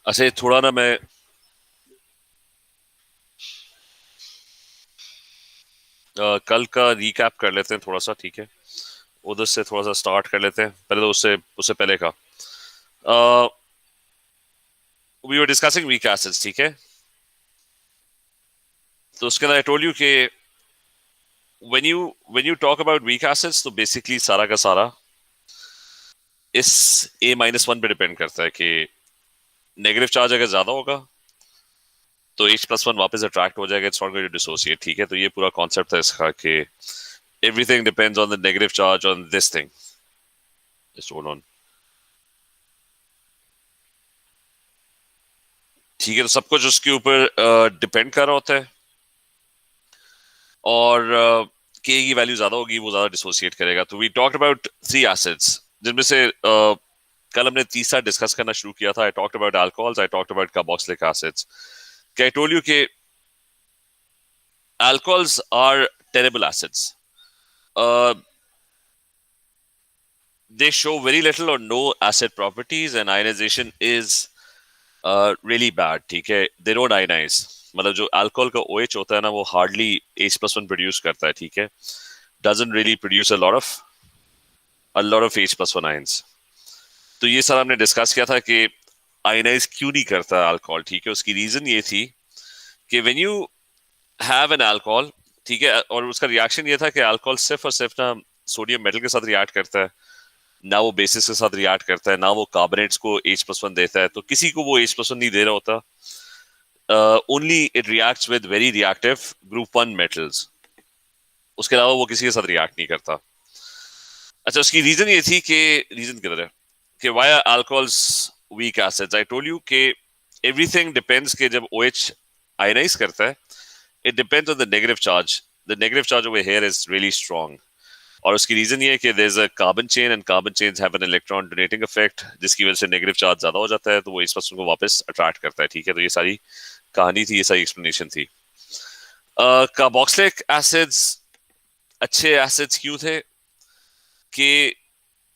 अच्छा थोड़ा ना मैं कल का रिकैप कर लेते हैं थोड़ा सा, ठीक है? उधर से थोड़ा सा स्टार्ट कर लेते हैं, पहले तो उससे उससे पहले का we were discussing weak acids, ठीक है? तो उसके अंदर आई टोल्ड यू कि when you talk about weak acids तो बेसिकली सारा का सारा इस A-1 पे डिपेंड करता है कि नेगेटिव चार्ज अगर ज्यादा होगा तो H+1 वापस अट्रैक्ट हो जाएगा, it's not going to dissociate, ठीक है? तो ये पूरा कॉन्सेप्ट है इसका कि everything depends on the negative charge on this thing is going on, ठीक है? तो सब कुछ उसके ऊपर डिपेंड कर रहा होता है, और के की वैल्यू ज्यादा होगी वो ज्यादा डिसोसिएट करेगा। तो वी टॉक्ड अबाउट 3 एसिड्स, जिनमें से कल हमने तीसरा डिस्कस करना शुरू किया था। I talked about alcohols, I talked about carboxylic acids. I told you कि alcohols are terrible acids. Uh, they show very little or no acid properties, and ionization is really bad. ठीक है? They don't ionize. मतलब जो alcohol का OH होता है ना, वो हार्डली H+1 प्रोड्यूस करता है, ठीक है? Doesn't really produce a lot of H+1 ions. तो ये सारा हमने डिस्कस किया था कि आयनाइज क्यों नहीं करता अल्कोहल, ठीक है? उसकी रीजन ये थी कि when you have an alcohol, ठीक है, और उसका रिएक्शन ये था कि अल्कोहल सिर्फ और सिर्फ ना सोडियम मेटल के साथ रिएक्ट करता है, ना वो बेसिस के साथ रिएक्ट करता है, ना वो कार्बोनेट्स को H+1 देता है। तो किसी को वो H+1 नहीं दे रहा होता। Only it reacts with very reactive group 1 metals, उसके अलावा वो किसी के साथ रिएक्ट नहीं करता। अच्छा, उसकी रीजन ये थी कि रीजन किधर है कि why are alcohols weak acids? I told you कि एवरीथिंग डिपेंड्स कि जब OH आयनाइज करता है, it depends on the negative charge. The negative charge over here is really strong. और उसकी रीजन ये है कि there's a carbon chain and carbon chains have an electron donating effect, जिसकी वजह से नेगेटिव चार्ज ज्यादा हो जाता है, तो वो इस पर्सन को वापस अट्रैक्ट करता है, ठीक है? तो ये सारी कहानी थी, ये सारी एक्सप्लेनेशन थी। कार्बोक्सिलिक एसिड्स अच्छे एसिड्स क्यों थे कि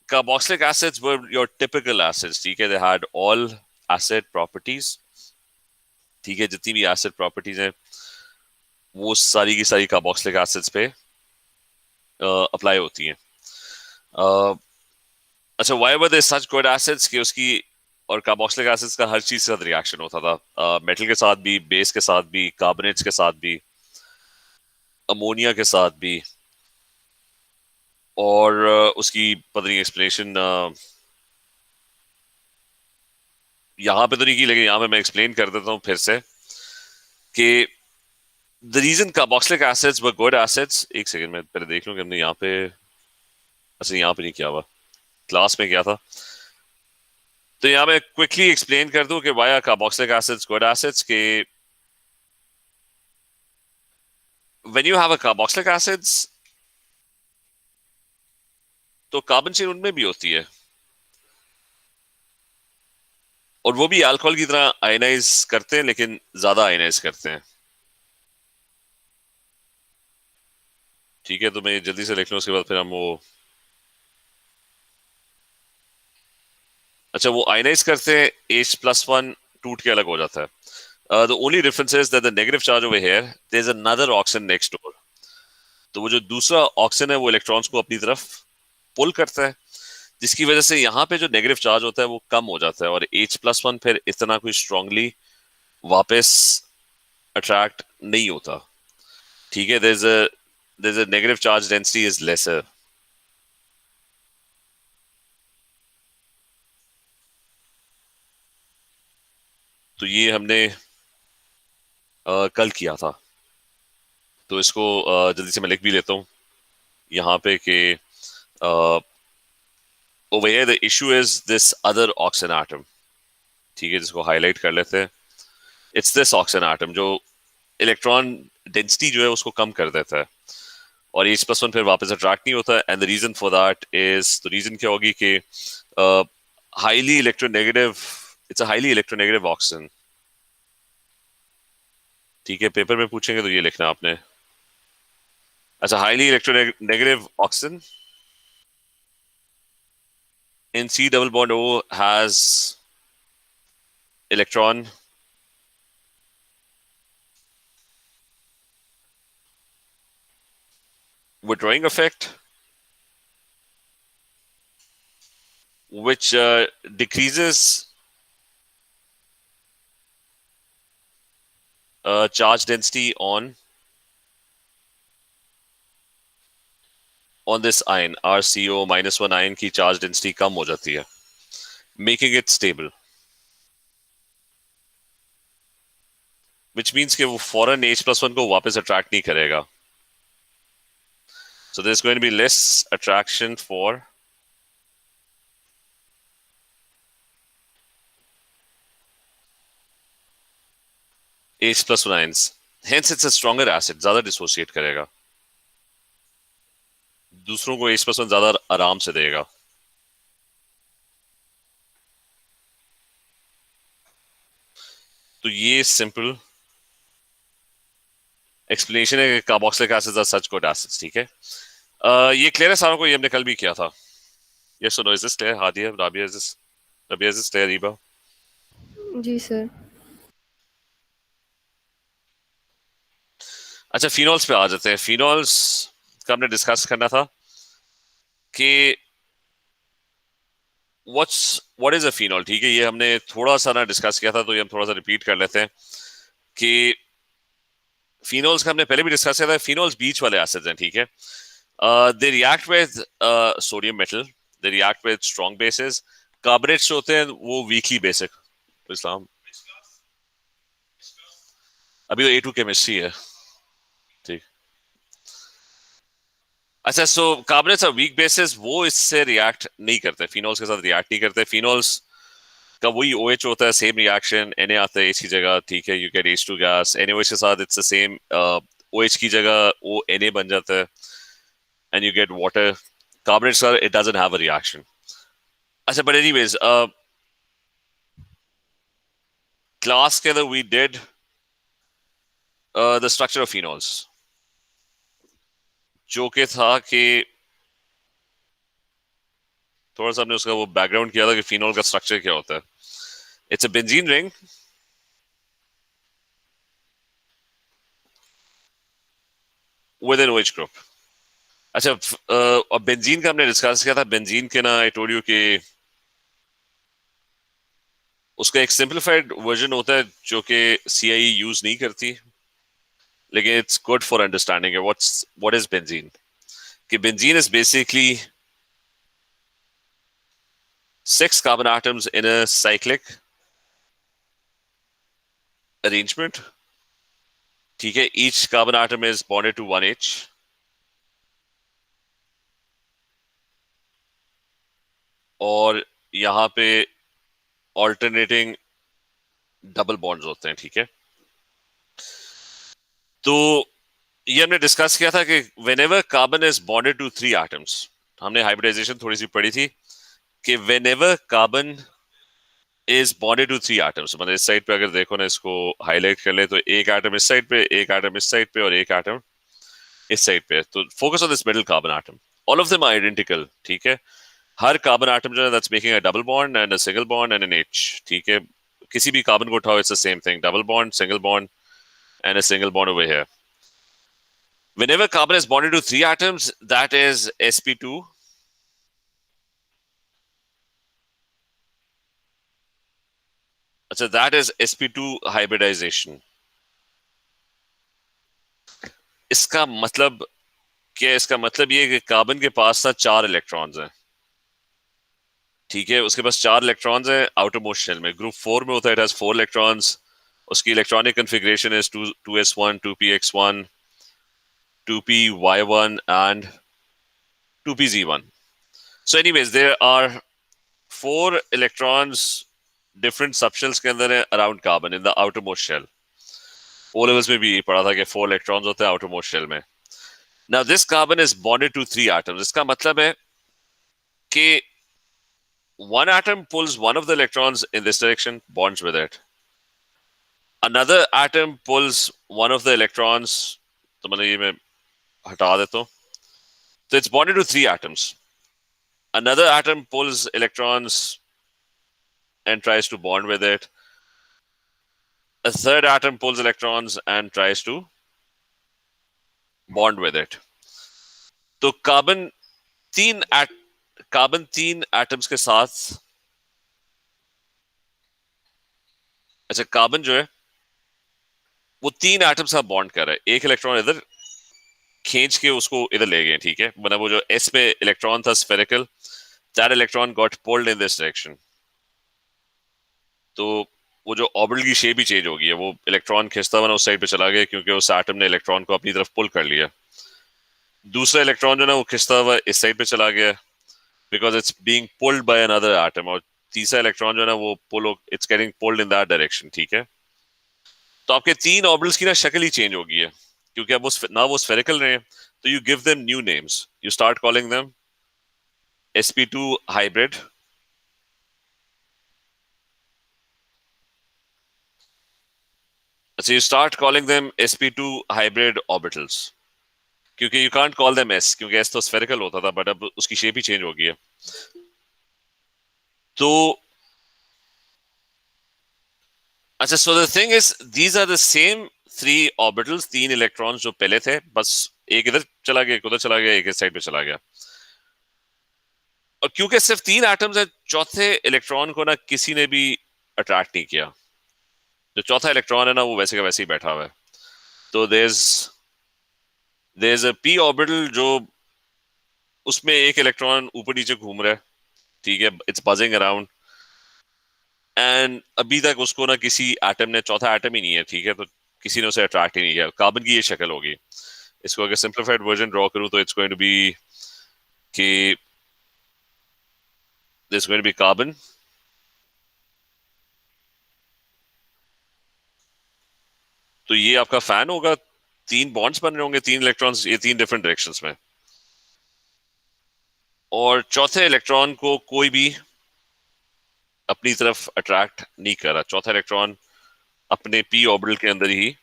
carboxylic acids were your typical acids, ठीक है? They had all acid properties, ठीक है? जितनी भी एसिड प्रॉपर्टीज हैं वो सारी की सारी कार्बोक्सिलिक एसिड्स पे अप्लाई होती हैं। अच्छा, why were they such good acids कि उसकी और कार्बोक्सिलिक एसिड्स का हर चीज के साथ रिएक्शन होता था, मेटल के साथ भी, बेस के साथ भी, कार्बोनेट्स के साथ भी, अमोनिया के साथ भी। और उसकी पता नहीं एक्सप्लेनेशन यहाँ पे तो नहीं की, लेकिन यहाँ पे मैं एक्सप्लेन कर देता हूँ फिर से कि the reason carboxylic acids were good acids. एक सेकंड में पहले देख लूँ कि हमने यहाँ पे, अच्छा यहाँ पे नहीं किया हुआ, क्लास में किया था। तो यहाँ मैं क्विकली एक्सप्लेन कर दूं कि why are carboxylic acids good acids के when you have a carboxylic acids तो कार्बन चेन उनमें भी होती है, और वो भी अल्कोहल की तरह आयनाइज करते हैं, लेकिन ज्यादा आयनाइज करते हैं, ठीक है? तो मैं जल्दी से लिख लूं, उसके बाद फिर हम वो, अच्छा वो आयनाइज करते हैं, H+1 टूट के अलग हो जाता है। The only difference is that the negative charge over here there is another oxygen next door. तो वो जो दूसरा ऑक्सीजन है वो इलेक्ट्रॉन्स को अपनी तरफ पुल करता है, जिसकी वजह से यहाँ पे जो नेगेटिव चार्ज होता है वो कम हो जाता है, और H+1 फिर इतना कोई स्ट्रांगली वापस अट्रैक्ट नहीं होता, ठीक है? there's a negative charge density is lesser. तो ये हमने कल किया था। तो इसको जल्दी से मैं लिख भी लेता हूँ यहाँ पे कि over here the issue is this other oxygen atom, ठीक है? जिसको हाईलाइट कर लेते हैं, इट्स दिस ऑक्सीजन एटम जो इलेक्ट्रॉन डेंसिटी जो है उसको कम कर देता है, और H+1 फिर वापस अट्रैक्ट नहीं होता। And the reason for that is, तो रीजन क्या होगी कि highly electronegative, it's a highly electronegative oxygen, ठीक है? पेपर में पूछेंगे तो ये लिखना आपने। अच्छा, highly electronegative oxygen in C double bond O has electron withdrawing effect, which decreases charge density on this ion, RCO -1 ion की charge density कम हो जाती है, making it stable. Which means कि वो फौरन H+1 को वापस attract नहीं करेगा. So there's going to be less attraction for H+1 ions. Hence it's a stronger acid, ज़्यादा dissociate करेगा. दूसरों को H+1 ज़्यादा आराम से देगा. तो ये सिंपल एक्सप्लेनेशन है कि carboxylic acids are such good acids. ठीक है, ये क्लियर है सारों को? ये हमने कल भी किया था. यस और no? Is this clear? Hadiya, Rabia, is this clear? Reeba? जी सर. अच्छा, फिनॉल्स पे आ जाते हैं. फिनॉल्स का हमने डिस्कस करना था कि व्हाट इज अ फिनॉल. ठीक है, ये हमने थोड़ा सा ना डिस्कस किया था, तो ये हम थोड़ा सा रिपीट कर लेते हैं कि फिनॉल्स का हमने पहले भी डिस्कस किया था. फिनॉल्स बीच वाले एसिड्स हैं. ठीक है, they react with sodium metal, they react with strong bases. Carbonates होते हैं वो वीकली बेसिक. तो इस्लाम अभी तो A2 केमिस्ट्री है. ठीक, अच्छा. सो कार्बोनेट्स आर वीक बेसिस, वो इससे रिएक्ट नहीं करते, फिनॉल्स के साथ रिएक्ट नहीं करते. फिनॉल्स का वही OH होता है, सेम रिएक्शन, Na आता है H की जगह. ठीक है, you get H2 gas. NaOH के साथ इट्स द सेम, OH की जगह वो Na बन जाता है and you get water. Carbonates are, it doesn't have a reaction. अच्छा, but anyways, class के अंदर we did the structure of phenols, जो कि था कि थोड़ा सा हमने उसका वो बैकग्राउंड किया था कि फिनॉल का स्ट्रक्चर क्या होता है. It's a benzene ring with an OH group. अच्छा, अब बेंजीन का हमने डिस्कस किया था. बेंजीन के ना आई टोल्ड यू कि उसका एक सिंपलीफाइड वर्जन होता है जो कि CIE यूज नहीं करती, लेकिन it's good for understanding. What is benzene? कि benzene is basically 6 carbon atoms in a cyclic arrangement. ठीक है, each carbon atom is bonded to 1H. और यहां पे ऑल्टरनेटिंग डबल बॉन्ड्स होते हैं. ठीक है, तो ये हमने डिस्कस किया था कि whenever carbon is bonded to 3 atoms, हमने हाइब्रिडाइजेशन थोड़ी सी पढ़ी थी कि whenever carbon is bonded to 3 atoms, मतलब इस साइड पे अगर देखो ना, इसको हाईलाइट कर ले तो एक एटम इस साइड पे, एक एटम इस साइड पे और एक एटम इस साइड पे. तो focus on this middle carbon atom. All of them are identical. ठीक है, हर कार्बन एटम जो है that's making a double bond and a single bond and an H. ठीक है, किसी भी कार्बन को उठाओ, it's the same thing, double bond, single bond and a single bond over here. Whenever carbon is bonded to 3 atoms, that is sp2. अच्छा, that is sp2 hybridization. इसका मतलब क्या? इसका मतलब ये कि कार्बन के पास ना 4 इलेक्ट्रॉन्स हैं. ठीक है, उसके पास 4 इलेक्ट्रॉन्स हैं आउटर मोस्ट शेल में. ग्रुप 4 में होता है, इट हैज 4 इलेक्ट्रॉन्स. उसकी electronic configuration is 2s1, 2px1, 2py1 and 2pz1. So anyways, there are 4 electrons different subshells के अंदर है around carbon in the outermost shell. O levels में भी पढ़ा था कि 4 electrons होते हैं outermost shell में. Now this carbon is bonded to 3 atoms. इसका मतलब है कि one atom pulls one of the electrons in this direction, bonds with it. Another atom pulls one of the electrons, तो मैंने ये मैं हटा देता हूँ. So it's bonded to 3 atoms. Another atom pulls electrons and tries to bond with it. a third atom pulls electrons and tries to bond with it. तो carbon तीन atoms के साथ, अच्छा कार्बन जो है वो तीन एटम्स का बॉन्ड कर रहा है, एक इलेक्ट्रॉन इधर खींच के उसको इधर ले गए, ठीक है, मतलब वो जो एस में इलेक्ट्रॉन था spherical, that electron got pulled in this direction. तो वो जो ऑर्बिटल की शेप ही चेंज हो गई है, वो इलेक्ट्रॉन खिंचता हुआ उस साइड पे चला गया क्योंकि उस एटम ने इलेक्ट्रॉन को अपनी तरफ पुल कर लिया। दूसरा इलेक्ट्रॉन जो ना वो खिंचता हुआ इस साइड पे चला गया because it's being pulled by another atom, और तीसरा इलेक्ट्रॉन जो है ना वो it's getting pulled in that direction, ठीक है। तो आपके तीन ऑर्बिटल्स की ना शक्ल ही चेंज हो गई है क्योंकि अब ना वो स्फेरिकल रहे, तो you give them new names, you start calling them sp2 hybrid, अच्छा you start calling them sp2 hybrid orbitals, क्योंकि you can't call them s क्योंकि s तो स्फेरिकल होता था, बट अब उसकी शेप ही चेंज हो गई है। तो अच्छा, so the thing is these are the same three orbitals, तीन इलेक्ट्रॉन्स जो पहले थे, बस एक इधर चला गया, एक उधर चला गया, एक इस साइड पे चला गया। और क्योंकि सिर्फ तीन एटम्स है, चौथे इलेक्ट्रॉन को ना किसी ने भी अट्रैक्ट नहीं किया। जो चौथा इलेक्ट्रॉन है ना वो वैसे का वैसे ही बैठा हुआ है। तो there is a p orbital जो उसमें एक इलेक्ट्रॉन ऊपर नीचे घूम रहा है, ठीक है, इट्स बजिंग अराउंड, एंड अभी तक उसको ना किसी एटम ने, चौथा एटम ही नहीं है, ठीक है, तो किसी ने उसे अट्रैक्ट ही नहीं किया। कार्बन की ये शक्ल होगी। इसको अगर सिंप्लीफाइड वर्जन ड्रॉ करूं तो इट्स गोइंग टू बी कि this going to be carbon, तो ये आपका फैन होगा, तीन बॉन्ड्स बन रहे होंगे, तीन इलेक्ट्रॉन्स ये तीन डिफरेंट डायरेक्शंस में, और चौथे इलेक्ट्रॉन को कोई भी अपनी तरफ अट्रैक्ट नहीं कर रहा। चौथा इलेक्ट्रॉन अपने पी ऑर्बिटल के अंदर ही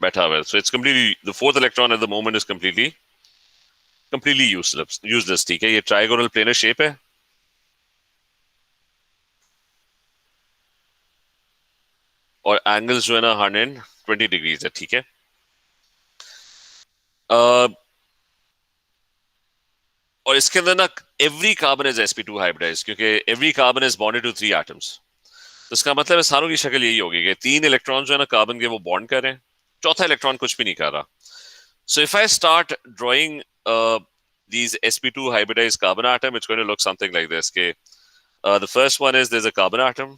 बैठा हुआ है। So it's completely the fourth electron at the moment is completely useless, ठीक है। ये ट्राइगोनल प्लेनर शेप है, और एंगल्स जो है ना 120 डिग्रीज है, ठीक है। और इसके अंदर ना every carbon is sp2 hybridize, क्योंकि every carbon is bonded to three atoms. तो इसका मतलब है सारों की शक्ल यही होगी कि तीन इलेक्ट्रॉन जो है ना कार्बन के वो बॉन्ड कर रहे हैं, चौथा इलेक्ट्रॉन कुछ भी नहीं कर रहा। So if I start drawing these sp2 hybridized carbon atom, it's going to look something like this. Okay, the first one is there's a carbon atom,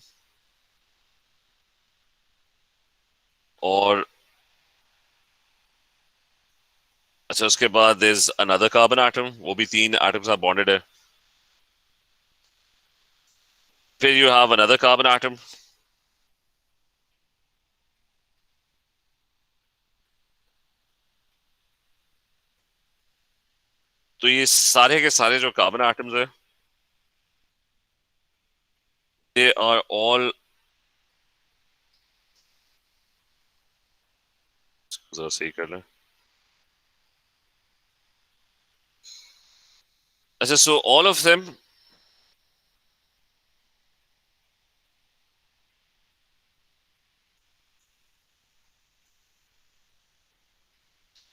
और अच्छा उसके बाद there's another carbon atom, वो भी तीन एटम साथ bonded है। फिर you have another carbon atom, तो ये सारे के सारे जो कार्बन एटम्स है, they are all, जरा सही कर लें, अच्छा so all of them,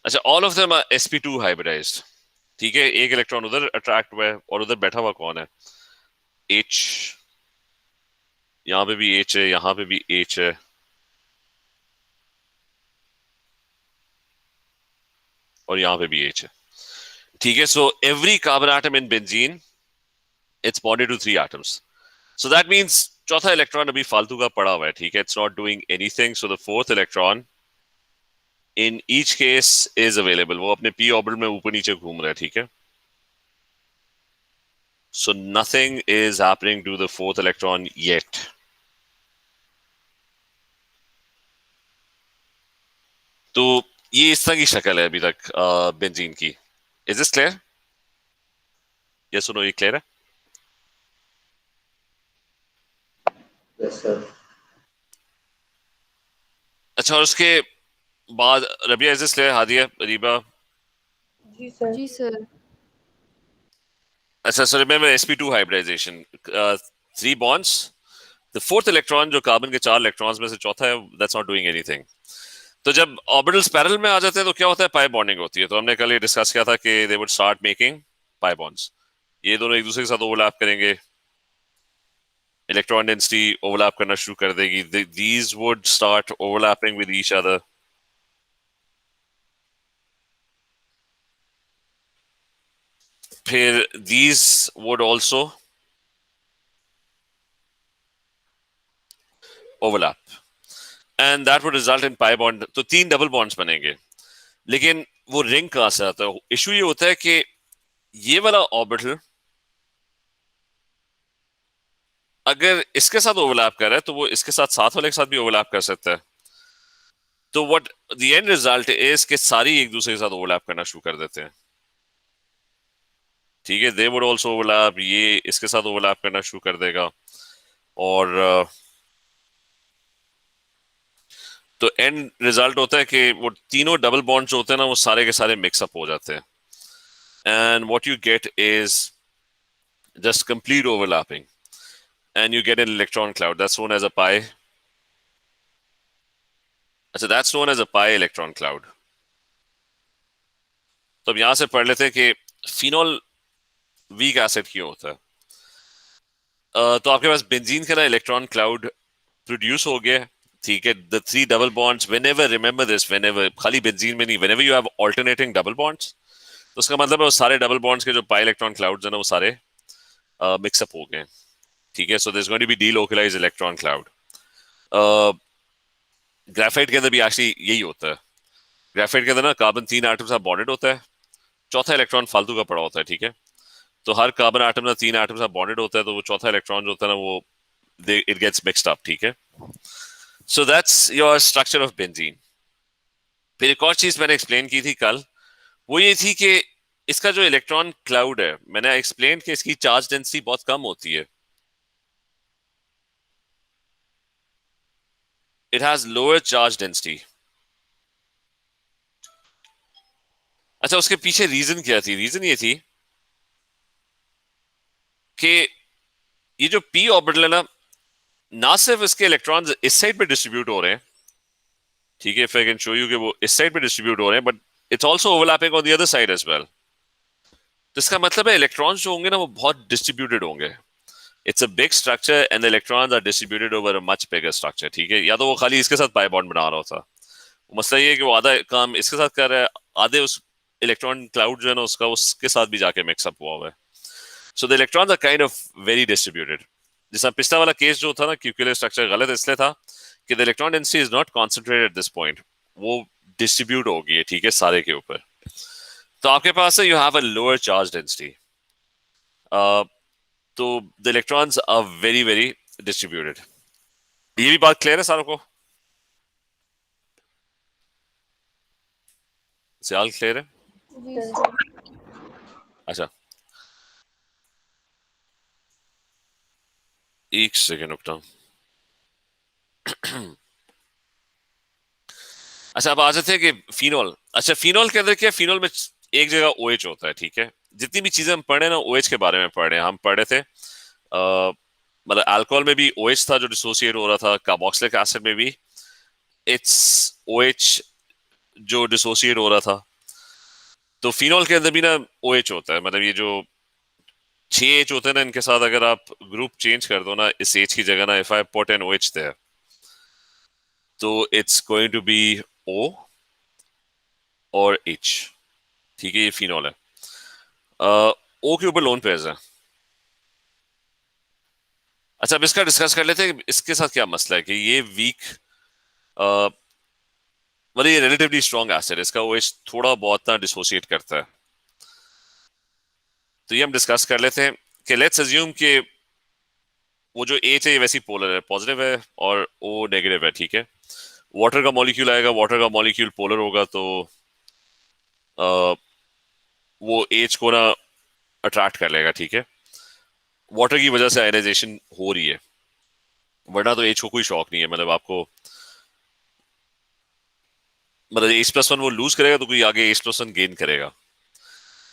अच्छा all of them are sp2 hybridized, ठीक है। एक इलेक्ट्रॉन उधर अट्रैक्ट हुआ है, और उधर बैठा हुआ कौन है, H, यहाँ पे भी H है, यहाँ पे भी H है, और यहाँ पे भी H है, ठीक है। So every carbon atom in benzene it's bonded to three atoms, so that means चौथा इलेक्ट्रॉन अभी फालतू का पड़ा हुआ है, ठीक है, it's not doing anything. So the fourth electron in each case is available, वो अपने पी ऑर्बिटल में ऊपर नीचे घूम रहा है, ठीक है। So nothing is happening to the fourth electron yet. तो ये इस तरह की शक्ल है अभी तक बेंजीन की। Is this clear? ये सुनो, ये क्लियर है? Yes sir. अच्छा, और उसके बाद Rabia, is this clear? Hadiya, Reeba? जी सर। जी सर। अच्छा, so remember sp2 hybridization, three bonds, the fourth electron जो कार्बन के 4 इलेक्ट्रॉन्स में से चौथा है, दैट्स नॉट डूइंग एनीथिंग। तो जब ऑर्बिटल्स पैरेलल में आ जाते हैं तो क्या होता है, पाई बॉन्डिंग होती है। तो हमने कल ये डिस्कस किया था कि they would start making pi bonds, ये दोनों एक दूसरे के साथ ओवरलैप करेंगे, इलेक्ट्रॉन डेंसिटी ओवरलैप करना शुरू कर देगी, these would start overlapping with each other. फिर these would also overlap and that would result in pi bond. तो 3 डबल बॉन्ड्स बनेंगे। लेकिन वो रिंग कहां से आता है? इशू ये होता है कि ये वाला ऑर्बिटल अगर इसके साथ ओवरलैप कर रहा है तो वो इसके साथ साथ वाले के साथ भी ओवरलैप कर सकता है। तो what the end result is कि सारी एक दूसरे के साथ ओवरलैप करना शुरू कर देते हैं। ठीक है, दे वुड आल्सो ओवरलैप, ये इसके साथ ओवरलैप करना शुरू कर देगा। और तो एंड रिजल्ट होता है कि वो तीनों डबल बॉन्ड जो होते हैं ना, वो सारे के सारे मिक्सअप हो जाते हैं and what you get is just complete overlapping and you get an electron cloud that's known as a pi. अच्छा, that's known as a pi electron cloud. तो अब यहां से पढ़ लेते हैं कि फिनोल वीक एसिड क्यों होता है। तो आपके पास बेंजीन का ना इलेक्ट्रॉन क्लाउड प्रोड्यूस हो गया। ठीक है, the 3 double bonds, whenever, remember this, whenever, खाली बेंजीन में नहीं, whenever you have alternating double bonds, तो उसका मतलब है वो सारे डबल बॉन्ड्स के जो पाई इलेक्ट्रॉन क्लाउड्स हैं ना, वो सारे मिक्सअप हो गए। ठीक है, so there is going to be delocalised electron cloud. Graphite के अंदर भी एक्चुअली यही होता है। ग्राफाइट के अंदर ना कार्बन 3 एटम से बॉन्डेड होता है, चौथा इलेक्ट्रॉन फालतू का पड़ा होता है। ठीक है, तो हर कार्बन एटम ना 3 एटम से बॉन्डेड होता है, तो वो चौथा इलेक्ट्रॉन जो होता है ना, वो इट गेट्स मिक्स्ड अप। ठीक है, so that's your structure of benzene. फिर एक और चीज मैंने एक्सप्लेन की थी कल, वो ये थी कि इसका जो इलेक्ट्रॉन क्लाउड है, मैंने एक्सप्लेन कि इसकी चार्ज डेंसिटी बहुत कम होती है। It has lower charge density. अच्छा, उसके पीछे रीजन क्या थी? रीजन ये थी कि ये जो पी ऑर्बिटल है ना सिर्फ इसके इलेक्ट्रॉन्स इस साइड पे डिस्ट्रीब्यूट हो रहे हैं, ठीक है, if I can show you कि वो इस साइड पे डिस्ट्रीब्यूट हो रहे हैं, but it's also overlapping on the other side as well. तो इसका मतलब है इलेक्ट्रॉन्स जो होंगे ना, वो बहुत डिस्ट्रीब्यूटेड होंगे। It's a big structure and the electrons are distributed over a much bigger structure. ठीक है, या तो वो खाली इसके साथ पाई बॉन्ड बना रहा होता, मसला ये है कि वो आधा काम इसके साथ कर रहा है, आधे उस इलेक्ट्रॉन क्लाउड जो है ना उसका उसके साथ भी जाके मिक्सअप हुआ हुआ है। So the electrons are kind of very distributed. जैसा पिछला वाला केस जो था ना, क्यूक्यूलर स्ट्रक्चर गलत इसलिए था कि the electron density is not concentrated at this point, वो डिस्ट्रीब्यूट होगी है। ठीक है, सारे के ऊपर। तो आपके पास है you have a lower charge density, तो the electrons are very very distributed. ये भी बात क्लियर है सारों को? सवाल क्लियर है? जी Yes, सर। अच्छा, एक सेकेंड रुकता हूं। अच्छा, अब आ जाते हैं कि फिनोल। अच्छा, फिनोल के अंदर क्या, फिनोल में एक जगह OH होता है। ठीक है, जितनी भी चीजें हम पढ़े ना OH के बारे में पढ़े, हम पढ़े थे मतलब अल्कोहल में भी OH था जो डिसोसिएट हो रहा था, कार्बोक्सिलिक एसिड में भी इट्स OH जो डिसोसिएट हो रहा था। तो फिनोल के अंदर भी ना OH होता है, मतलब ये जो 6H होते हैं ना, इनके साथ अगर आप ग्रुप चेंज कर दो ना, इस H की जगह ना, if I put an OH there, तो it's going to be O और H। ठीक है, ये फिनोल है। O के ऊपर लोन पेयर्स है। अच्छा, अब इसका डिस्कस कर लेते हैं कि इसके साथ क्या मसला है कि ये वीक, मतलब ये रिलेटिवली स्ट्रॉन्ग एसिड, इसका OH थोड़ा बहुत ना डिसोसिएट करता है। तो ये हम डिस्कस कर लेते हैं कि लेट्स अज्यूम कि वो जो H है ये वैसी पोलर है, पॉजिटिव है, और O नेगेटिव है। ठीक है, वाटर का मॉलिक्यूल आएगा, वाटर का मॉलिक्यूल पोलर होगा, तो अ, वो H को ना अट्रैक्ट कर लेगा। ठीक है, वाटर की वजह से आयनाइजेशन हो रही है, वरना तो H को कोई शौक नहीं है, मतलब आपको, मतलब H+1 वो लूज करेगा तो कोई आगे H+1 गेन करेगा।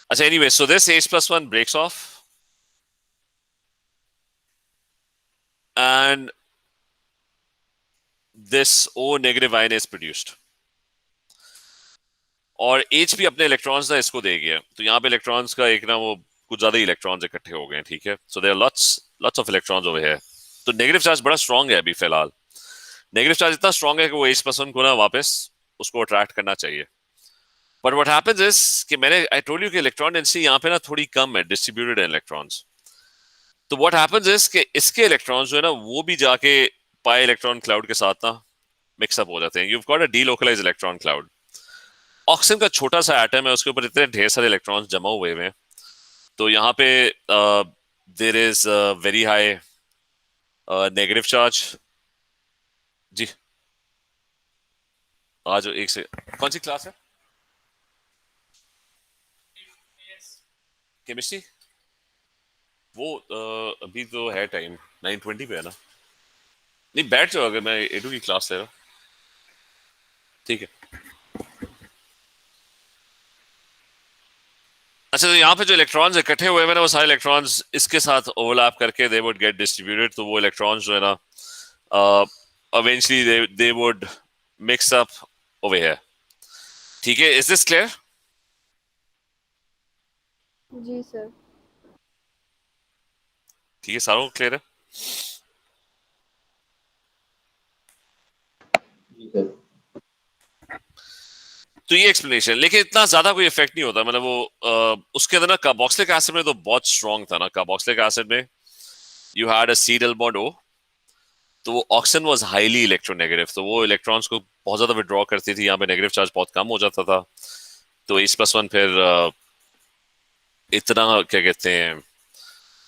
अच्छा, anyway, so this H+1 breaks off and this O negative ion is produced. और H भी अपने इलेक्ट्रॉन्स ना इसको दे गया, तो यहाँ पे इलेक्ट्रॉन्स का एक ना वो कुछ ज्यादा ही इलेक्ट्रॉन्स इकट्ठे हो गए हैं, ठीक है. So there are lots lots of electrons over here. तो नेगेटिव चार्ज बड़ा स्ट्रांग है अभी फिलहाल. नेगेटिव चार्ज इतना स्ट्रांग है कि वो H+1 को ना वापस उसको अट्रैक्ट करना चाहिए. बट व्हाट हैपेंस इज कि मैंने आई टोल्ड यू कि इलेक्ट्रॉन डेंसिटी यहाँ पे ना थोड़ी कम है, डिस्ट्रीब्यूटेड है इलेक्ट्रॉन्स. तो व्हाट हैपेंस इज कि इसके इलेक्ट्रॉन्स जो है ना वो भी जाके पाई इलेक्ट्रॉन क्लाउड के साथ ना मिक्सअप हो जाते हैं. You have got a delocalised electron cloud. Oxygen का छोटा सा एटम है, उसके ऊपर इतने ढेर सारे इलेक्ट्रॉन्स जमा हुए हुए हैं. तो यहाँ पे there is very high negative charge. जी आज एक से कौन सी क्लास है? केमिस्ट्री. वो अभी तो है टाइम 9:20 पे है ना. नहीं बैठ जाओ, अगर मैं A2 की क्लास ले रहा हूँ. ठीक है. अच्छा, तो यहाँ पे जो इलेक्ट्रॉन्स इकट्ठे हुए हैं ना वो सारे इलेक्ट्रॉन्स इसके साथ ओवरलैप करके दे वुड गेट डिस्ट्रीब्यूटेड. तो वो इलेक्ट्रॉन्स जो है ना eventually they would mix up over here. ठीक है, इज दिस क्लियर? जी सर. ठीक है, सारों को क्लियर है. जी सर. तो ये एक्सप्लेनेशन, लेकिन इतना ज्यादा कोई इफेक्ट नहीं होता. मतलब वो उसके अंदर ना कार्बोक्सिलिक एसिड में तो बहुत स्ट्रांग था ना. कार्बोक्सिलिक एसिड में you had a C double bond O. तो वो ऑक्सीजन वाज हाईली इलेक्ट्रोनेगेटिव, तो वो इलेक्ट्रॉन्स को बहुत ज्यादा विड्रॉ करती थी. यहाँ पे नेगेटिव चार्ज बहुत कम हो जाता था. तो H+1 फिर इतना क्या कहते हैं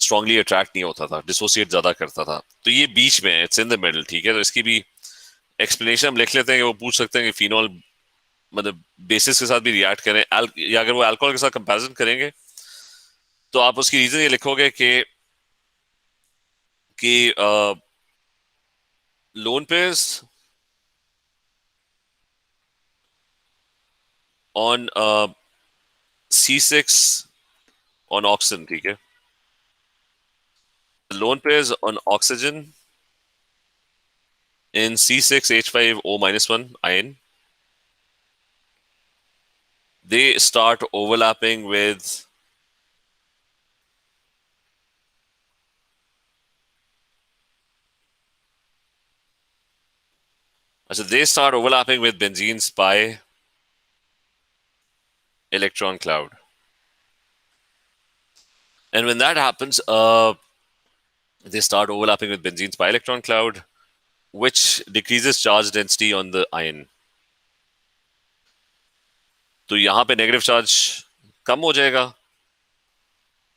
स्ट्रांगली अट्रैक्ट नहीं होता था, डिसोसिएट ज्यादा करता था. तो ये बीच में, इट्स इन द मिडल. ठीक है, तो इसकी भी एक्सप्लेनेशन हम लिख लेते हैं कि वो पूछ सकते हैं कि फिनॉल मतलब बेसिस के साथ भी रिएक्ट करें, या अगर वो अल्कोहल के साथ कंपैरिजन करेंगे तो आप उसकी रीजन ये लिखोगे कि lone pairs on C6 on oxygen. ठीक है, lone pairs on oxygen in C6H5O-1 ion, they start overlapping with benzene's pi electron cloud. And when that happens, they start overlapping with benzene's pi electron cloud, which decreases charge density on the ion. तो यहाँ पे negative charge कम हो जाएगा,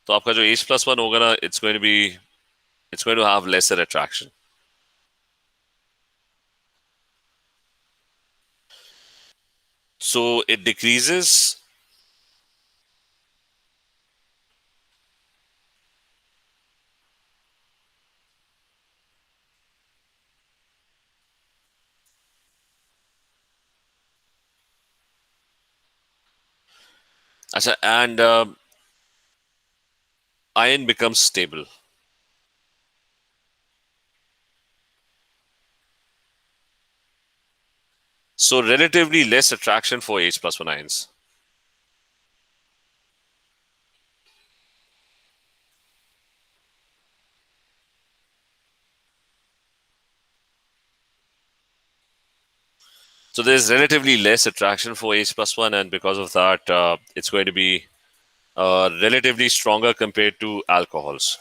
तो आपका जो H+1 होगा ना, it's going to have lesser attraction. So it decreases and ion becomes stable. So relatively less attraction for H+1 ions. So there's relatively less attraction for H+1, and because of that, it's going to be relatively stronger compared to alcohols.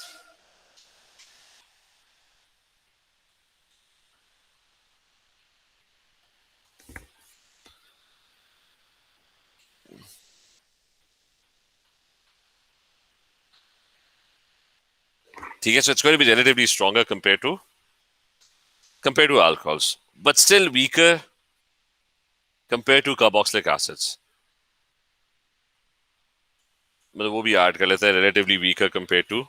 Okay, so it's going to be relatively stronger compared to alcohols, but still weaker compared to carboxylic acids. मतलब वो भी add कर लेते हैं, relatively weaker compared to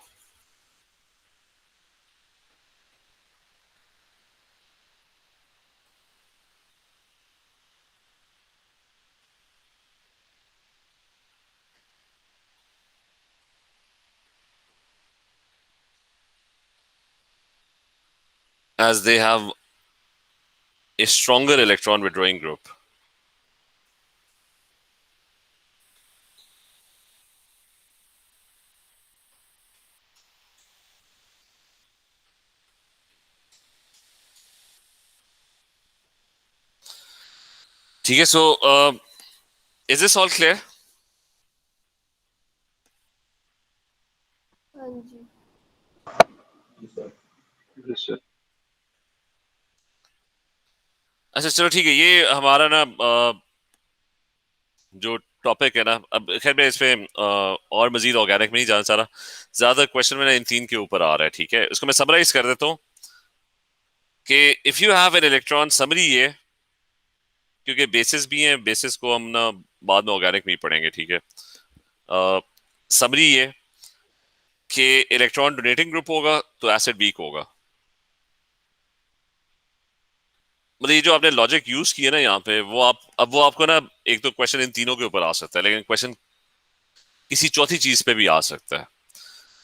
as they have a stronger electron withdrawing group. ठीक है, so is this all clear? हाँ जी। जी sir. Yes, sir. अच्छा चलो ठीक है, ये हमारा ना जो टॉपिक है ना, अब खैर मैं इसमें और मजीद ऑर्गेनिक में नहीं जाना चाह रहा, ज्यादा क्वेश्चन में इन तीन के ऊपर आ रहा है। ठीक है, इसको मैं समराइज कर देता हूँ कि if you have an electron, summary ये, क्योंकि बेसिस भी हैं, बेसिस को हम ना बाद में ऑर्गेनिक में ही पढ़ेंगे। ठीक है, समरी ये कि इलेक्ट्रॉन डोनेटिंग ग्रुप होगा तो एसिड वीक होगा। मतलब ये जो आपने लॉजिक यूज किया ना यहाँ पे, वो आप अब वो आपको ना एक तो क्वेश्चन इन तीनों के ऊपर आ सकता है, लेकिन क्वेश्चन किसी चौथी चीज पे भी आ सकता है।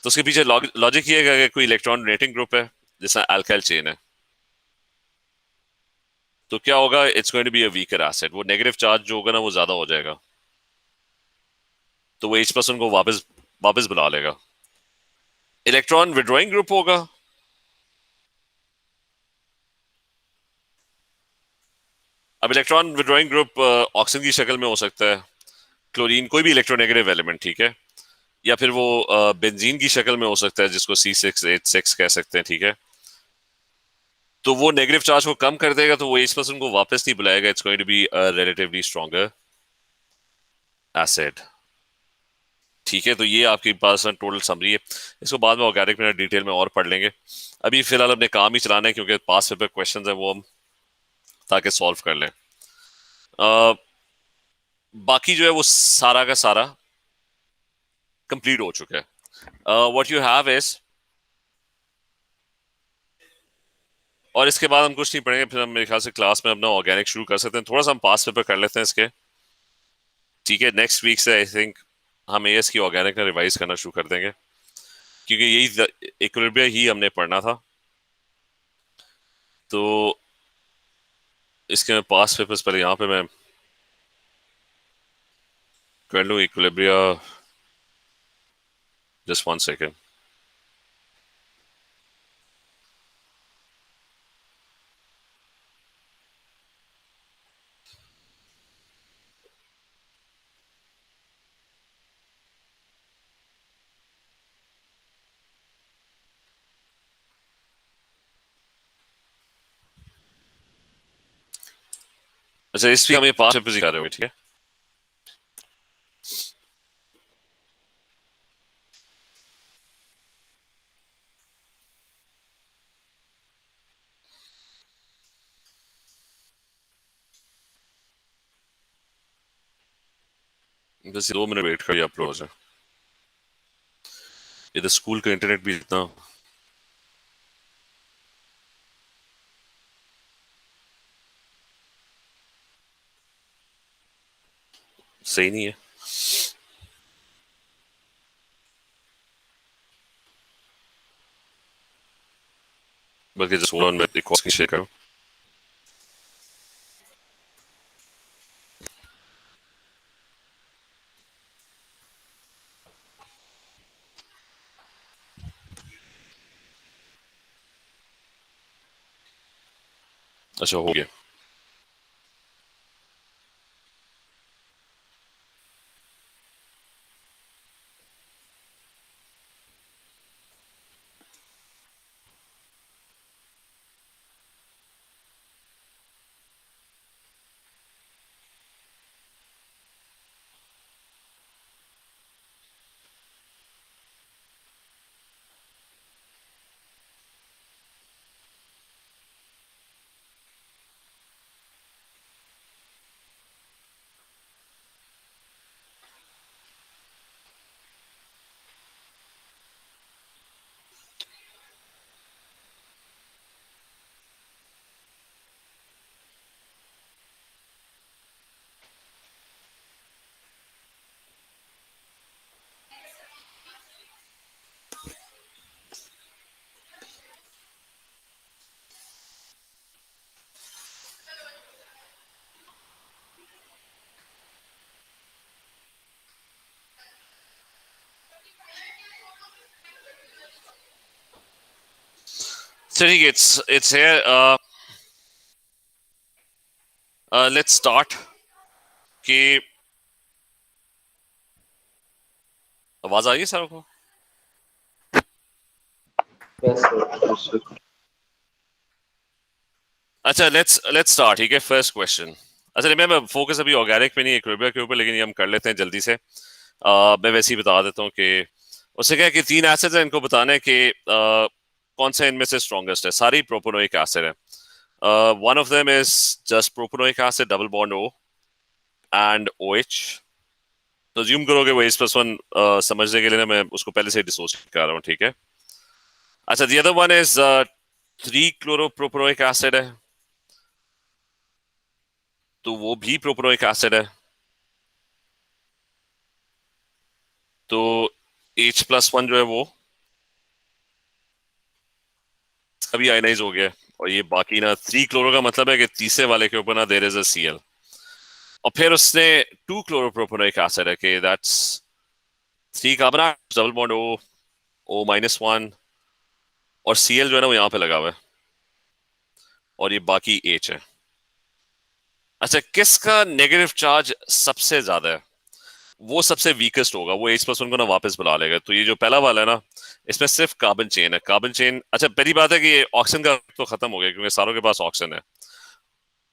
तो उसके पीछे लॉजिक ये है कि अगर कोई इलेक्ट्रॉन डोनेटिंग ग्रुप है, जैसा अल्काइल चेन है, तो क्या होगा, it's going to be a weaker acid. वो नेगेटिव चार्ज जो होगा ना वो ज्यादा हो जाएगा, तो वो H+ को वापस वापस बुला लेगा। इलेक्ट्रॉन विड्रॉइंग ग्रुप होगा, अब इलेक्ट्रॉन विड्रॉइंग ग्रुप ऑक्सीजन की शक्ल में हो सकता है, क्लोरीन, कोई भी इलेक्ट्रोनेगेटिव एलिमेंट। ठीक है, या फिर वो बेंजीन की शक्ल में हो सकता है, जिसको C6H6 कह सकते हैं। ठीक है, तो वो नेगेटिव चार्ज को कम कर देगा, तो वो H+ को वापस नहीं बुलाएगा। It's going to be a relatively stronger acid. ठीक है, तो ये आपके पास टोटल समरी है। इसको बाद में ऑर्गेनिक में डिटेल में और पढ़ लेंगे। अभी फिलहाल अपने काम ही चलाना है, क्योंकि पास पेपर क्वेश्चंस है वो हम ताकि सॉल्व कर लें। बाकी जो है वो सारा का सारा कंप्लीट हो चुका है। व्हाट यू हैव इज, और इसके बाद हम कुछ नहीं पढ़ेंगे, फिर हम मेरे ख्याल से क्लास में अपना ऑर्गेनिक शुरू कर सकते हैं। थोड़ा सा हम पास पेपर कर लेते हैं इसके। ठीक है, नेक्स्ट वीक से आई थिंक हम एएस की ऑर्गेनिक में रिवाइज करना शुरू कर देंगे, क्योंकि यही इक्विलिब्रिया ही हमने पढ़ना था। तो इसके मैं पास पेपर्स पहले यहाँ पे मैं कर लूँ इक्विलिब्रिया। Just 1 second. अच्छा, इस वीक हम ये पास पेपर्स ही कर रहे हो, ठीक है। बस 2 मिनट वेट करिए, अपलोड हो जाए। इधर स्कूल का इंटरनेट भी इतना सही नहीं है, बल्कि जस्ट होल्ड ऑन, मैं एक और शेयर करूं। अच्छा, हो गया। ठीक है, it's here. Let's start. कि आवाज आ रही है सर को? Yes, sir. Yes, sir. अच्छा, let's start. ठीक है, फर्स्ट क्वेश्चन. अच्छा, मैं फोकस अभी ऑर्गेनिक पे नहीं, एक्विलिब्रियम के ऊपर, लेकिन ये हम कर लेते हैं जल्दी से. मैं वैसे ही बता देता हूँ कि उससे क्या है कि 3 एसिड्स हैं, इनको बताना है कि कौन सा इनमें से स्ट्रॉन्गेस्ट है. सारी प्रोपोनोइक एसिड है. One of them is just propanoic acid, double bond O and OH. तो ज्यूम करोगे वो H+1 समझने के लिए ना मैं उसको पहले से डिसोसिएट कर रहा हूँ. ठीक है. अच्छा, the other one is three chloropropanoic acid है, तो वो भी प्रोपोनोइक एसिड है. तो H+1 जो है वो अभी आयनाइज हो गया. और ये बाकी ना 3-क्लोरो का मतलब है कि तीसरे वाले के ऊपर ना देयर इज अ Cl. और फिर उसने 2-क्लोरोप्रोपोनोइक एसिड है कि that's 3 carbon, double bond O-1, और Cl जो है ना वो यहाँ पे लगा हुआ है, और ये बाकी H है. अच्छा, किसका नेगेटिव चार्ज सबसे ज्यादा है? वो सबसे वीकेस्ट होगा, वो H+1 को ना वापस बुला लेगा. तो ये जो पहला वाला है ना, इसमें सिर्फ कार्बन चेन है. कार्बन चेन, अच्छा पहली बात है कि ये ऑक्सीजन का तो खत्म हो गया क्योंकि सारों के पास ऑक्सीजन है.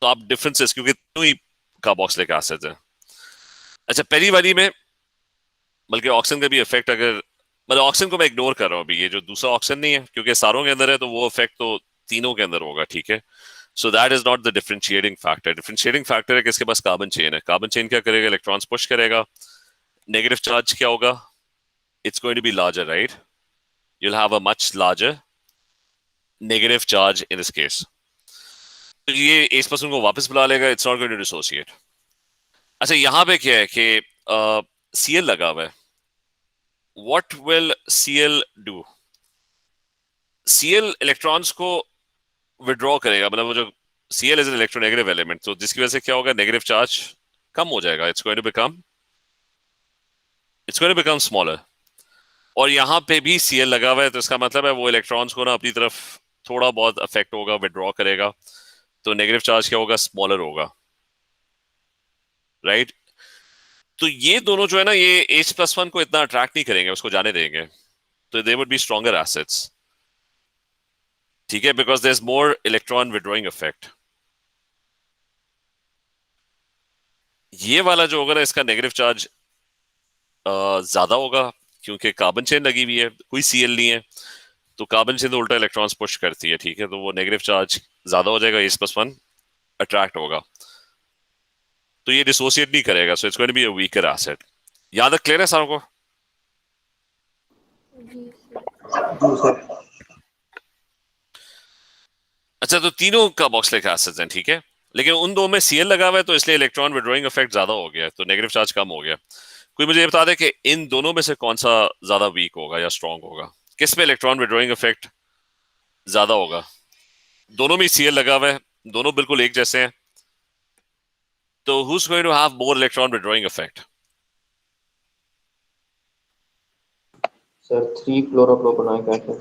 तो आप डिफरेंसेस, क्योंकि दोनों ही कार्बोक्सिलिक एसिड है. अच्छा, पहली वाली में बल्कि ऑक्सीजन का भी इफेक्ट, अगर मतलब ऑक्सीजन को मैं इग्नोर कर रहा हूँ अभी, ये जो दूसरा ऑक्सीजन नहीं है क्योंकि सारों के अंदर है, तो वो इफेक्ट तो तीनों के अंदर होगा. ठीक है. So that is not the differentiating factor. Differentiating factor है कि इसके पास कार्बन चेन है. कार्बन चेन क्या करेगा? इलेक्ट्रॉन्स पुश करेगा. नेगेटिव चार्ज क्या होगा? It's going to be larger, right? You'll have a much larger negative charge in this case. तो ये H+1 को वापस बुला लेगा. It's not going to dissociate. अच्छा, यहाँ पे क्या है कि Cl लगा हुआ है. What will Cl do? Cl electrons को विड्रॉ करेगा, मतलब वो जो Cl is an electronegative element, तो जिसकी वजह से क्या होगा? नेगेटिव चार्ज कम हो जाएगा. It's going to become smaller. और यहाँ पे भी Cl लगा हुआ है, तो इसका मतलब है वो इलेक्ट्रॉन्स को ना अपनी तरफ थोड़ा बहुत अफेक्ट होगा, विड्रॉ करेगा. तो नेगेटिव चार्ज क्या होगा? स्मॉलर होगा. राइट. तो ये दोनों जो है ना, ये H+1 को इतना अट्रैक्ट नहीं करेंगे, उसको जाने देंगे. तो they would be stronger acids. ठीक है, because there is more electron withdrawing effect. ये वाला जो होगा ना, इसका नेगेटिव चार्ज ज्यादा होगा क्योंकि कार्बन चेन लगी हुई है, कोई Cl नहीं है. तो कार्बन चेन तो उल्टा इलेक्ट्रॉन्स पुश करती है. ठीक है. तो वो नेगेटिव चार्ज ज्यादा हो जाएगा, H+1 अट्रैक्ट होगा. तो ये डिसोसिएट नहीं करेगा. So it's going to be a weaker acid. यहां तक क्लियर है सारों को? जी सर. जी, sir. अच्छा, तो तीनों कार्बोक्सिलिक एसिड्स हैं. ठीक है. लेकिन उन दो में Cl लगा हुआ है, तो इसलिए इलेक्ट्रॉन विड्रॉइंग इफेक्ट ज्यादा हो गया, तो नेगेटिव चार्ज कम हो गया. कोई मुझे ये बता दे कि इन दोनों में से कौन सा ज्यादा वीक होगा या स्ट्रांग होगा? किस में इलेक्ट्रॉन विड्रॉइंग इफेक्ट ज्यादा होगा? दोनों में Cl लगा हुआ है, दोनों बिल्कुल एक जैसे हैं. तो who's going to have more electron withdrawing effect? Sir, 3-chloropropanolic acid.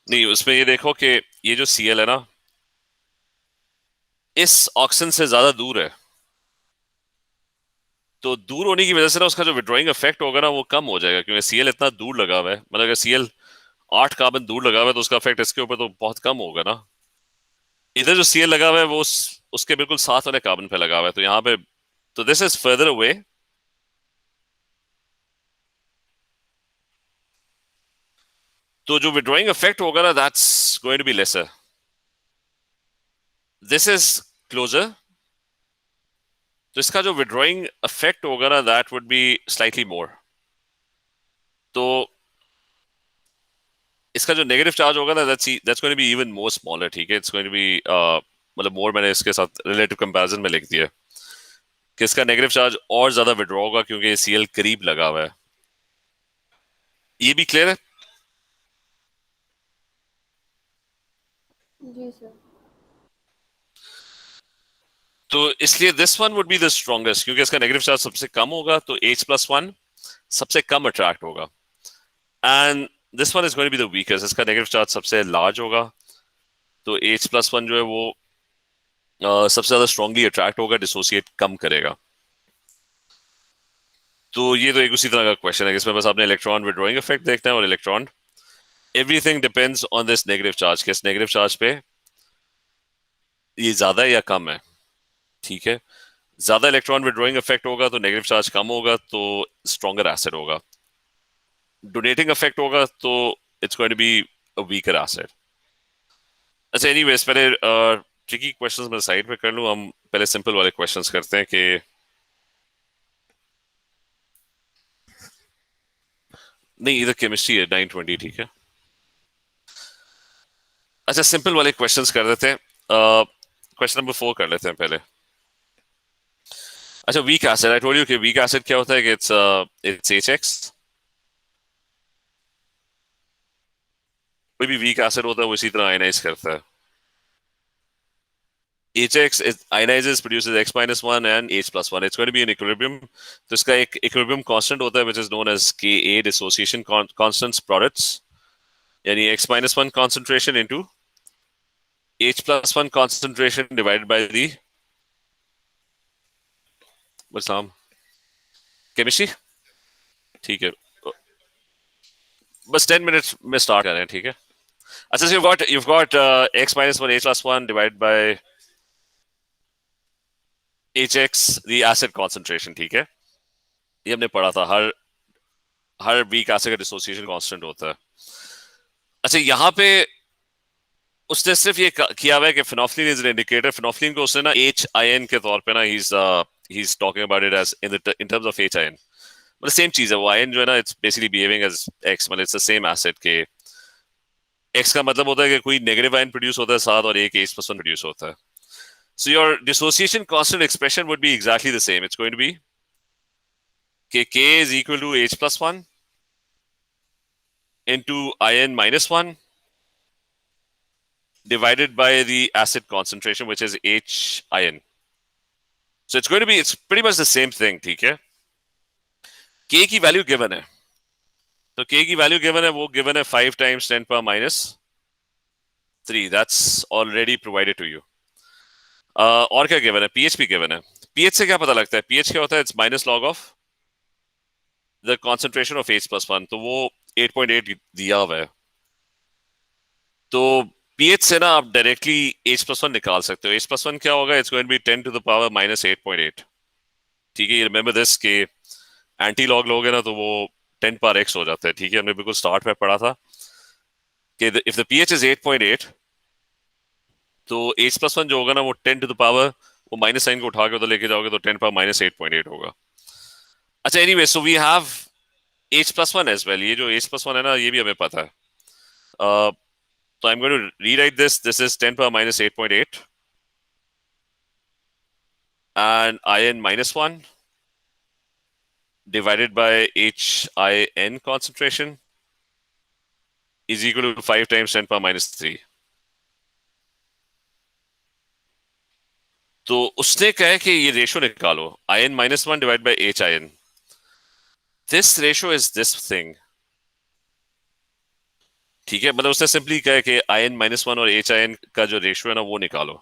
नहीं, उसमें ये देखो कि ये जो Cl है ना, इस ऑक्सीजन से ज्यादा दूर है. तो दूर होने की वजह से ना उसका जो विड्रॉइंग इफेक्ट होगा ना, वो कम हो जाएगा क्योंकि Cl इतना दूर लगा हुआ है. मतलब अगर Cl 8 कार्बन दूर लगा हुआ है, तो उसका इफेक्ट इसके ऊपर तो बहुत कम होगा ना. इधर जो Cl लगा हुआ है वो उसके बिल्कुल साथ वाले कार्बन पे लगा हुआ है, तो यहाँ पे, तो दिस इज फर्दर अवे. तो जो विड्रॉइंग इफेक्ट होगा ना, that's going to be lesser. This is closer. तो इसका जो विड्रॉइंग इफेक्ट होगा ना, that would be slightly more. तो इसका जो नेगेटिव चार्ज होगा ना, that's going to be even more smaller. ठीक है. इट्स गोइंग टू बी मतलब मोर, मैंने इसके साथ रिलेटिव कंपैरिजन में लिख दिया कि इसका नेगेटिव चार्ज और ज्यादा विड्रॉ होगा क्योंकि Cl करीब लगा हुआ है. ये भी क्लियर है? जी सर. तो इसलिए this one would be the strongest क्योंकि इसका नेगेटिव चार्ज सबसे कम होगा, तो H+1 सबसे कम अट्रैक्ट होगा. And this one is going to be the weakest, इसका नेगेटिव चार्ज सबसे लार्ज होगा, तो H+1 जो है वो सबसे ज्यादा स्ट्रांगली अट्रैक्ट होगा, डिसोसिएट कम करेगा। तो ये तो एक उसी तरह का क्वेश्चन है, इसमें बस आपने इलेक्ट्रॉन विड्रॉइंग इफेक्ट देखना है और electron, everything depends on this negative charge, कि इस नेगेटिव चार्ज पे ये ज्यादा है या कम है। ठीक है, ज्यादा इलेक्ट्रॉन विड्रॉइंग इफेक्ट होगा तो नेगेटिव चार्ज कम होगा, तो स्ट्रॉन्गर एसिड होगा। डोनेटिंग इफेक्ट होगा तो it's going to be a weaker acid. अच्छा, एनीवेज पहले ट्रिकी क्वेश्चंस मैं साइड पे कर लूं, हम पहले सिंपल वाले क्वेश्चंस करते हैं कि नहीं, इधर केमिस्ट्री है 920, ठीक है। अच्छा, सिंपल वाले क्वेश्चंस कर देते हैं। क्वेश्चन नंबर 4 कर लेते हैं पहले। अच्छा, weak acid, I told you कि वीक एसिड क्या होता है, कि इट्स HX। कोई भी वीक एसिड होता है वो इसी तरह आयनाइज करता है। HX ionizes, produces X-1 and H+1. It's going to be in equilibrium. तो इसका एक equilibrium constant होता है which is known as Ka, dissociation constants products, यानी X-1 concentration into H+1 concentration divided by the what's the name? Chemistry? ठीक है, बस 10 minutes में स्टार्ट कर रहे हैं, ठीक है। अच्छा, so you've got X-1 H+1 divided by HX, the acid concentration, ठीक है। ये हमने पढ़ा था, हर वीक एसिड का डिसोसिएशन कांस्टेंट होता है। अच्छा, यहाँ पे उसने सिर्फ ये किया हुआ है कि phenolphthalein is an indicator. Phenolphthalein को उसने ना HIN के तौर पे ना ही is talking about it as in terms of HIN, मतलब सेम चीज है वो। आयन जो है ना, it's basically behaving as X, मतलब इट्स द सेम एसिड के X का मतलब होता है कि कोई नेगेटिव आयन प्रोड्यूस होता है साथ, और एक H+1 प्रोड्यूस होता है। So your dissociation constant expression would be exactly the same. It's going to be K is equal to H+1 into IN -1 divided by the acid concentration, which is HIN. So it's pretty much the same thing, ठीक है। K की value given है, तो K की value given है, वो given है 5 times 10⁻³ that's already provided to you. और क्या गिवन है, pH भी गिवन है। pH से क्या पता लगता है, pH क्या होता है, it's minus log of the concentration of H+1, तो वो 8.8 दिया हुआ है। तो pH से ना आप डायरेक्टली H+1 निकाल सकते हो। H+1 क्या होगा, it's going to be 10 to the power -8.8, ठीक है। रिमेंबर दिस के एंटी लॉग लोगे ना तो वो 10 पावर x हो जाता है, ठीक है। हमने बिल्कुल स्टार्ट में पढ़ा था कि इफ द pH इज 8.8 तो H+1 जो होगा ना वो 10 to the power, वो माइनस साइन को उठा के उधर लेके जाओगे तो 10 पावर -8.8 होगा। अच्छा, anyway, so we have H+1 as well. ये जो H+1 है ना, ये भी हमें पता है। So I'm going to rewrite this. This is 10 power -8.8 and IN -1 divided by HIN concentration is equal to 5 times 10 power -3. तो उसने कहा कि ये रेशो निकालो, IN -1 divided by HIN. This ratio is this thing, ठीक है। मतलब उसने सिंपली कहा कि IN -1 और HIN का जो रेशियो है ना वो निकालो।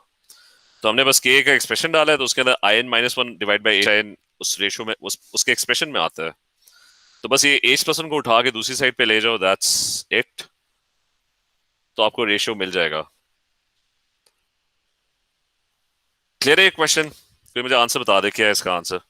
तो हमने बस K का एक्सप्रेशन डाला है, तो उसके अंदर IN -1 डिवाइड बाई HIN उस रेशियो में उसके एक्सप्रेशन में आता है। तो बस ये H+1 को उठा के दूसरी साइड पे ले जाओ, दैट्स इट, तो आपको रेशियो मिल जाएगा। क्लियर है ये क्वेश्चन? कोई मुझे आंसर बता दे, क्या है इसका आंसर?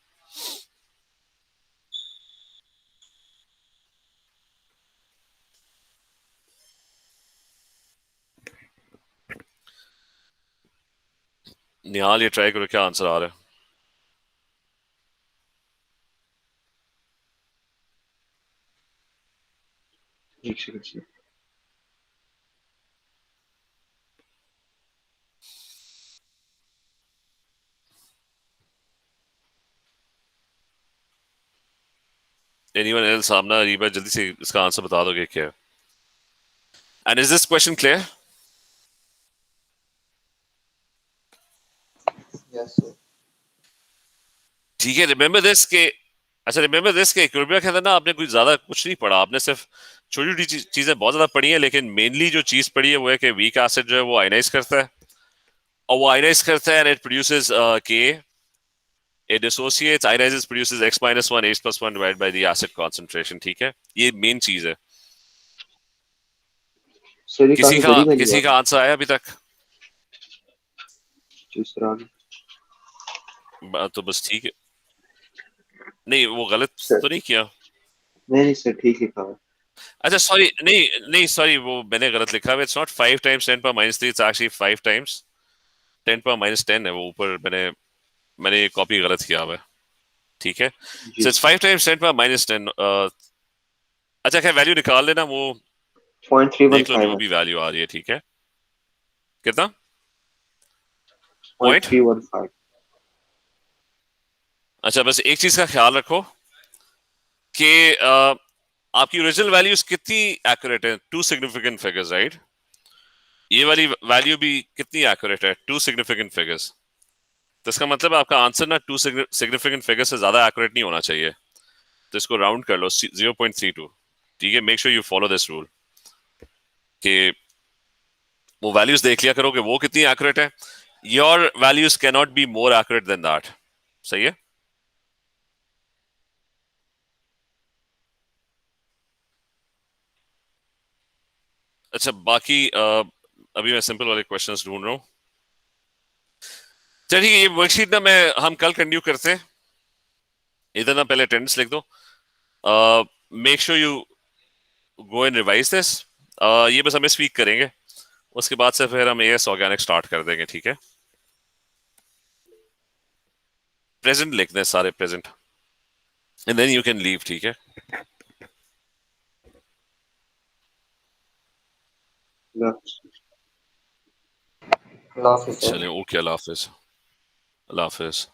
निहाल, ये ट्राई करो, क्या आंसर आ रहा है? Anyone else? सामना, रीबा, जल्दी से इसका आंसर बता दोगे क्या है? And is this question clear? Yes, sir. ठीक है। रिमेंबर दिस के, अच्छा रिमेंबर दिस के इक्विलिब्रियम के अंदर ना आपने कुछ ज्यादा कुछ नहीं पढ़ा, आपने सिर्फ छोटी छोटी चीजें बहुत ज्यादा पड़ी हैं, लेकिन मेनली जो चीज पड़ी है वो है कि वीक एसिड जो है वो आयनाइज करता है, और वो आयनाइज करता है एंड इट प्रोड्यूसेस के, it dissociates, ionizes, produces x minus 1 h plus 1 divided by the acid concentration. ठीक है, ये मेन चीज है। सर ये काफी बड़ी वैल्यू आ किसी रही का आंसर आया अभी तक? है जी सर आगे। तो बस ठीक है। नहीं, वो गलत सर तो नहीं किया? नहीं नहीं सर ठीक लिखा है। अच्छा सॉरी, नहीं नहीं सॉरी, वो मैंने गलत लिखा है। It's not 5 times 10 power minus 3, it's actually 5 times 10 power minus 10 है। वो ऊपर मैंने मैंने कॉपी गलत किया हुआ है। ठीक है, जी so it's 5 times 10 power minus 10। अच्छा खैर, वैल्यू निकाल लेना, वो देख लो 0.315 जो है भी सर। वैल्यू आ रही है। ठीक है, कितना? Point point? Three one five अच्छा, बस एक चीज का ख्याल रखो कि आपकी ओरिजिनल वैल्यूज कितनी एक्यूरेट है, टू सिग्निफिकेंट फिगर्स, राइट? ये वाली वैल्यू भी कितनी एक्यूरेट है, टू सिग्निफिकेंट फिगर्स। तो इसका मतलब आपका आंसर ना टू सिग्निफिकेंट फिगर से ज्यादा एक्यूरेट नहीं होना चाहिए। तो इसको राउंड कर लो 0.32। ठीक है, make sure you follow this rule कि वो वैल्यूज देख लिया करो कि वो कितनी एक्यूरेट है। Your values can not be more accurate then that. सही है? अच्छा, बाकी अभी मैं सिंपल वाले क्वेश्चंस ढूंढ रहा हूँ। चलिए, ये वर्कशीट ना मैं हम कल कंटिन्यू करते हैं। इधर ना पहले अटेंडेंस लिख दो। Make sure you go and revise this. ये बस हम इस वीक करेंगे, उसके बाद से फिर हम एएस ऑर्गेनिक स्टार्ट कर देंगे। ठीक है, प्रेजेंट लिख दें सारे, present, and then you can leave. ठीक है, अल्लाह हाफिज़ सर। चलें, ओके, अल्लाह हाफिज। अल्लाह हाफिज।